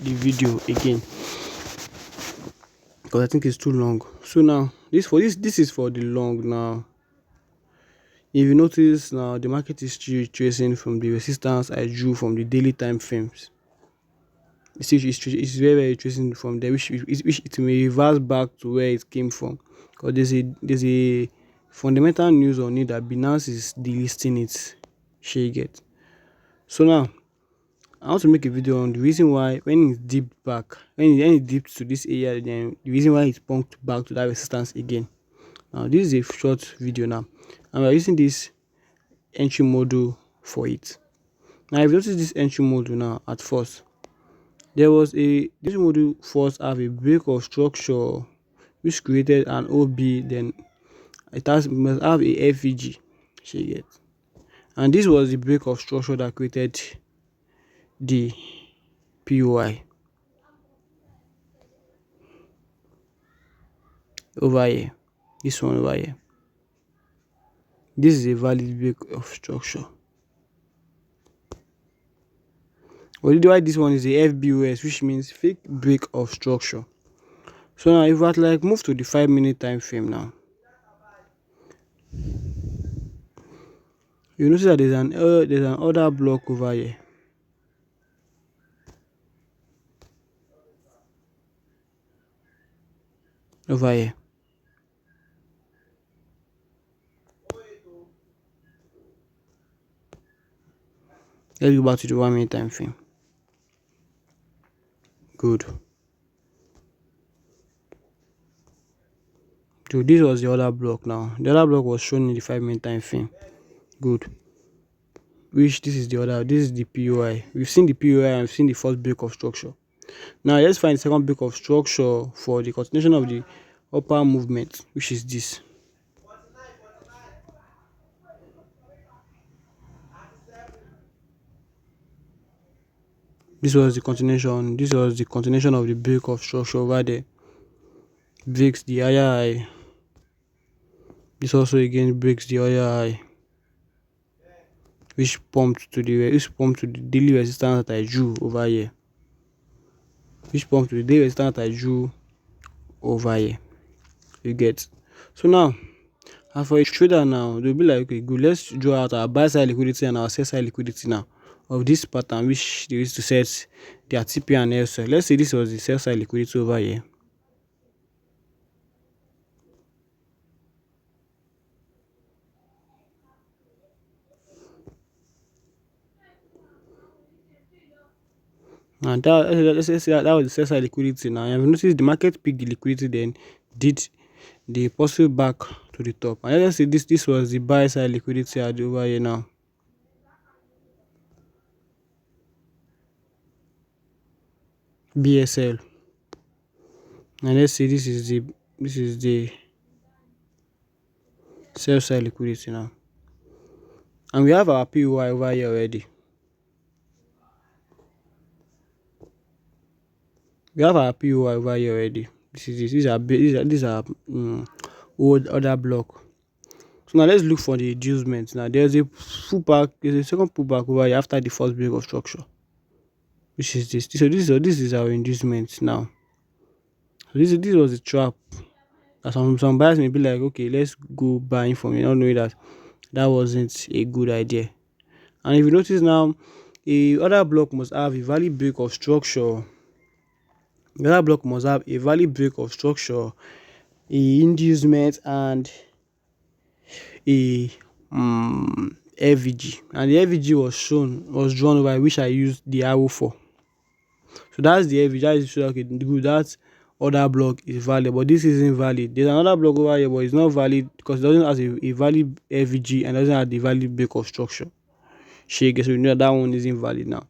the video again because I think it's too long. So now this is for the long now. If you notice now, the market is still tracing from the resistance I drew from the daily time frames. It's very tracing from there, which it may reverse back to where it came from. Because there's a fundamental news on it that Binance is delisting it. Shey get. So now I want to make a video on the reason why when it dipped back, when it dipped to this area, then the reason why it pumped back to that resistance again. Now this is a short video now, and we're using this entry model for it. Now if you notice this entry model now at first, this model first have a break of structure which created an OB, then must have a FVG. She get. And this was the break of structure that created the POI over here. This one over here. This is a valid break of structure. Why this one is a FBOS, which means fake break of structure. So now if I like move to the 5-minute time frame now, you notice that there's an order block over here. Over here. Let's go back to the 1-minute time frame. Good. So this was the other block now. The other block was shown in the 5-minute time frame. Good. This is the POI. We've seen the POI and we've seen the first break of structure. Now let's find the second break of structure for the continuation of the upper movement, which is this. This was the continuation of the break of structure over there. Breaks the higher high. This also again breaks the higher high, which pumped to the daily resistance that I drew over here. You get. So now, and for a trader now, they'll be like, okay, good, let's draw out our buy side liquidity and our sell side liquidity now of this pattern, which they used to set their TP and LSL. Let's say this was the sell side liquidity over here. And let's say that was the sell side liquidity now. And you notice the market picked the liquidity, then did the possible back to the top. And let's say this was the buy side liquidity over here now. BSL. And let's say this is the sell side liquidity now. And we have our POI over here already. These are old order block. So now let's look for the inducement. Now there's a second pullback over here after the first break of structure, which is this. So this is our inducement now. So this was a trap. Some buyers may be like, okay, let's go buying from it, not knowing that wasn't a good idea. And if you notice now, a other block must have a valid break of structure. The other block must have a valid break of structure, a inducement, and a FVG. And the FVG was drawn over, which I used the arrow for. So that's the FVG. That is okay, good. That other block is valid, but this isn't valid. There's another block over here, but it's not valid because it doesn't have a valid FVG and doesn't have the valid break of structure. So you know that one isn't valid now.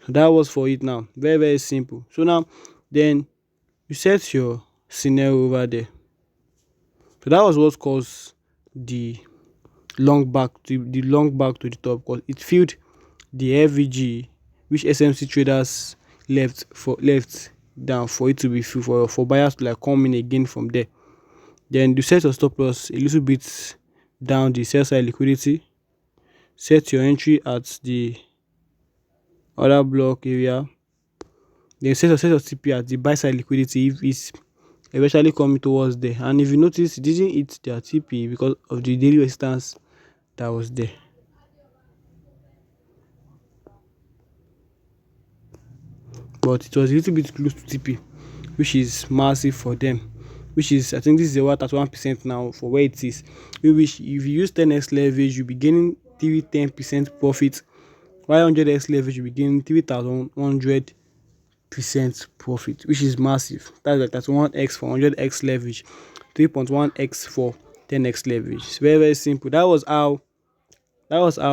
So that was for it now. Very, very simple. So now then you set your scenario over there. So that was what caused the long back to the top, because it filled the FVG which SMC traders left down for it to be filled, for buyers to like come in again from there. Then you set your stop loss a little bit down the sell side liquidity. Set your entry at the other block area. Then set your TP at the buy side liquidity if it's eventually coming towards there. And if you notice, it didn't hit their TP because of the daily resistance that was there. But it was a little bit close to TP, which is massive for them. Which is, I think this is about at 1% now for where it is. Which if you use 10x leverage, you'll be gaining 10% profit. While 100x leverage, you'll be gaining 3,100% profit, which is massive. That's 1x for 100x leverage, 3.1x for 10x leverage. It's very, very simple. That was how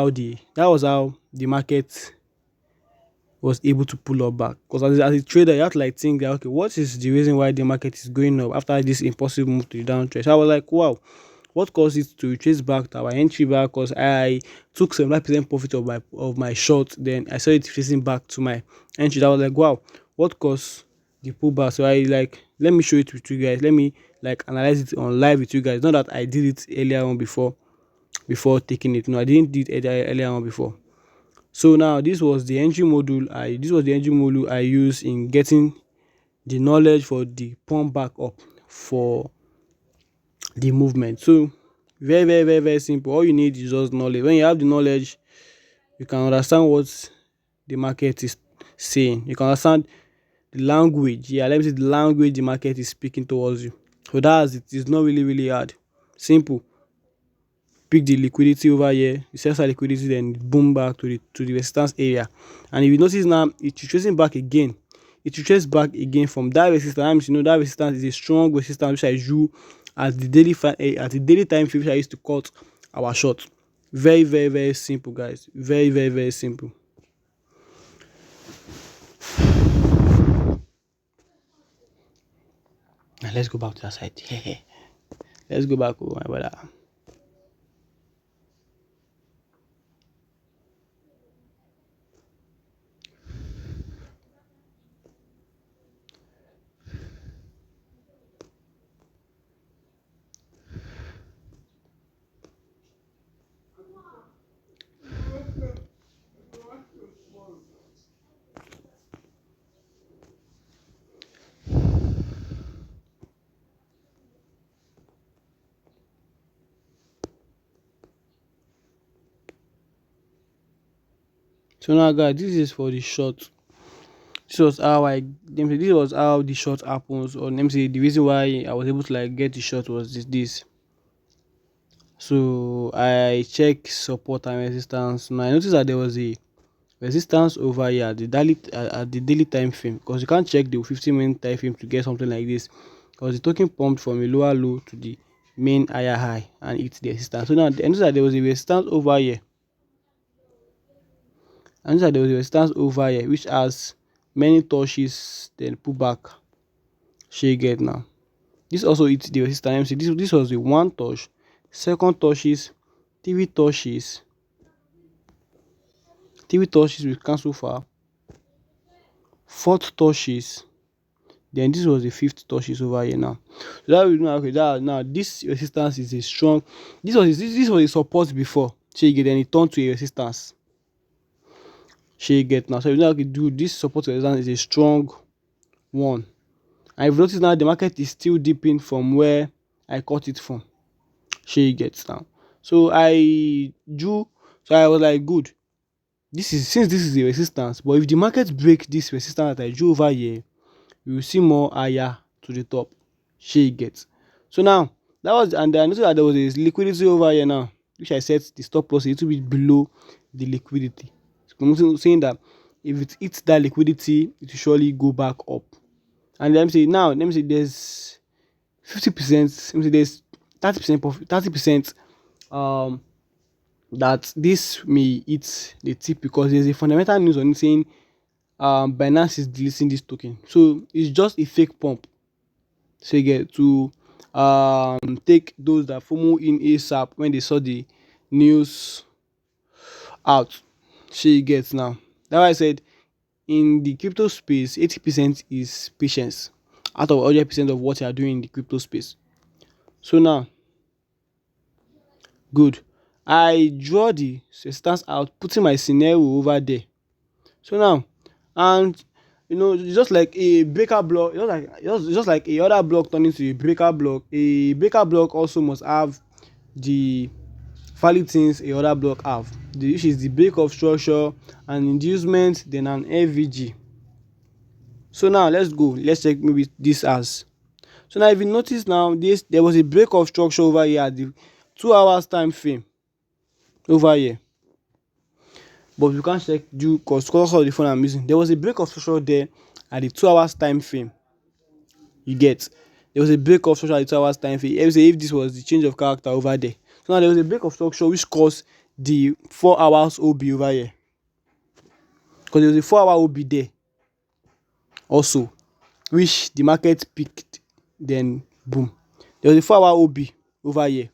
the market was able to pull up back. Because as a trader, you have to like think that, okay, what is the reason why the market is going up after this impulsive move to the downtrend? So I was like, wow, what caused it to trace back to our entry back? Because I took 75% profit of my short, then I saw it facing back to my entry. I was like, wow, what caused the pullback? So I like, let me show it with you guys. Let me like analyze it on live with you guys. Not that I did it earlier on before taking it. No, I didn't do it earlier on before. So now this was the engine module I used in getting the knowledge for the pump back up for the movement. So very, very, very, very simple. All you need is just knowledge. When you have the knowledge, you can understand what the market is saying. You can understand the language. Yeah, let me say the language the market is speaking towards you. So that's it. It's not really, really hard. Simple. Pick the liquidity over here, you sell side liquidity, then boom back to the resistance area. And if you notice now, it's retracing back again. It retraces back again from that resistance. That resistance is a strong resistance which I drew at the daily time frame which I used to cut our short. Very, very, very simple, guys. Very, very, very simple. Now let's go back to that side. Let's go back, oh my brother. So now, guys, this is for the short. This was how the short happens, or let me say the reason why I was able to like get the short was this. So I check support and resistance. Now I noticed that there was a resistance over here at the daily time frame, because you can't check the 15-minute time frame to get something like this, because the token pumped from a lower low to the main higher high and it's the resistance. So now I noticed that there was a resistance over here. I noticed that there was a resistance over here which has many touches then pull back. Shey get now. This also hits the resistance. This was the one touch, second touches, three touches, with cancel far, fourth touches, then this was the fifth touches over here now. So that we know, okay, that now this resistance is a strong. This was a support before. Shey get, then it turned to a resistance. Shey get now. So you know, okay, dude, this support resistance is a strong one. I've noticed now the market is still dipping from where I caught it from. Shey gets now. So I drew. So I was like, good. Since this is a resistance, but if the market break this resistance that I drew over here, you will see more higher to the top. Shey get. So now and I noticed that there was a liquidity over here now, which I set the stop loss a little bit below the liquidity. So I'm saying that if it hits that liquidity, it will surely go back up. And let me say there's 50%, let me say there's 30% profit, 30% that this may hit the tip, because there's a fundamental news on it saying Binance is deleting this token. So it's just a fake pump. So you get to take those that FOMO in ASAP when they saw the news out. So you get now. That's why I said in the crypto space, 80% is patience out of 100% of what you are doing in the crypto space. So now, good. I draw the resistance out, putting my scenario over there. So now, and It's just like a breaker block, just like a other block turning to a breaker block. A breaker block also must have the valid things a other block have, which is the break of structure, an inducement, then an FVG. So now let's check maybe this as. So now if you notice now, there was a break of structure over here at the 2 hours time frame over here, but we can't check due because of the phone I'm using. There was a break of structure there at the 2 hours time frame. You get, there was a break of structure at the 2 hours time frame. Let me say if this was the change of character over there. So now there was a break of structure which caused the 4 hours OB over here, because there was a 4 hour OB there also, which the market picked. Then boom, there was a 4 hour OB over here.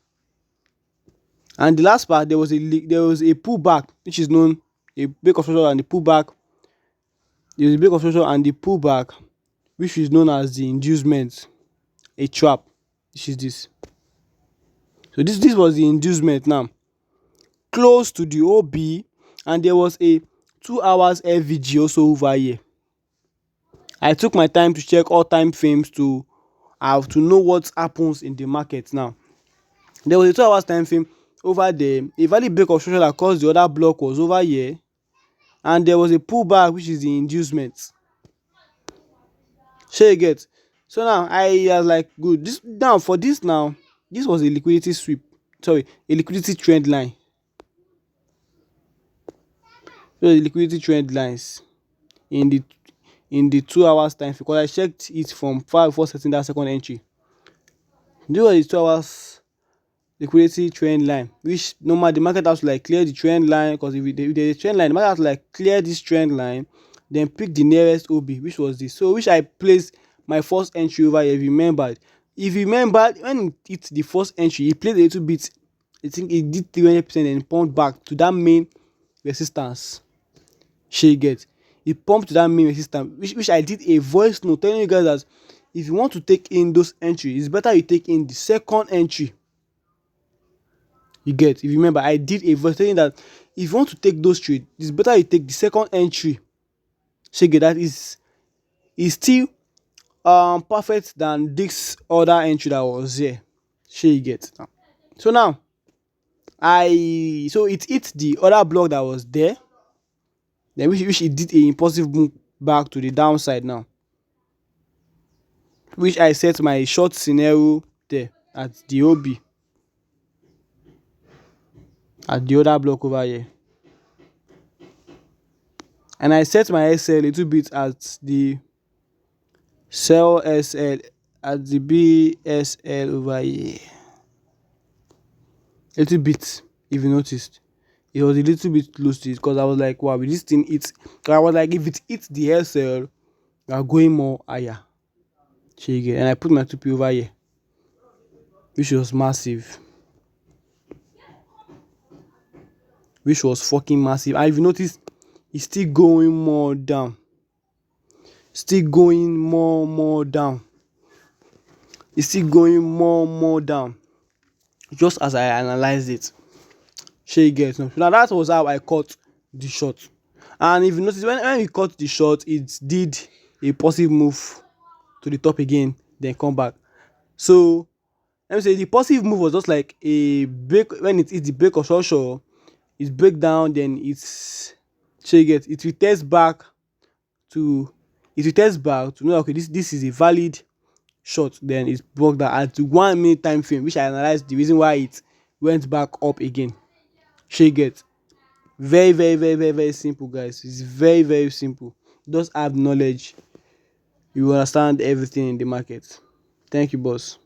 And the last part, there was a pullback, which is known a break of structure and the pullback. There was a break of structure and the pullback, which is known as the inducement, a trap, which is this. So this was the inducement now, close to the OB, and there was a 2 hours FVG also over here. I took my time to check all time frames to have to know what happens in the market now. There was a 2 hours time frame over there, a valid break of structure that caused the other block was over here, and there was a pullback, which is the inducement. Shey you get? So now I was like, good, this now for this now, this was a liquidity sweep, sorry, a liquidity trend line. So the liquidity trend lines in the 2 hours time frame, because I checked it from far before setting that second entry. This was the 2 hours liquidity trend line, which normally the market has to like clear the trend line, because if there's a trend line, the market has to like clear this trend line, then pick the nearest OB, which was this. So which I placed my first entry over here. If you remember, when it hit the first entry, it played a little bit. I think it did 300% and pumped back to that main resistance. Shey get? It pumped to that main resistance, which I did a voice note telling you guys that if you want to take in those entries, it's better you take in the second entry. You get? If you remember, I did a voice telling that if you want to take those trades, it's better you take the second entry. Shey get? That is still perfect than this other entry that was here. Shey you get? So now it hit the other block that was there, then which it did a impulsive move back to the downside now, which I set my short scenario there at the OB, at the other block over here, and I set my SL a little bit at the sell SL at the BSL over here, a little bit. If you noticed, it was a little bit close to it, because I was like, wow, with this thing I was like, if it hits the SL, we are going more higher. And I put my 2P over here, which was massive, which was fucking massive. And if you notice, it's still going more down, still going more down, it's still going more down, just as I analyzed it. Shey you get? So now that was how I cut the short. And if you notice, when we cut the short, it did a positive move to the top again, then come back. So let me say the positive move was just like a break. When it is the break of structure, it break down, then it's shey you get? It returns back to know, okay, this is a valid short. Then it's broke down at 1 minute time frame, which I analyzed the reason why it went back up again. Shey you get? Very simple, guys. It's very simple. Just have knowledge, you will understand everything in the market. Thank you, boss.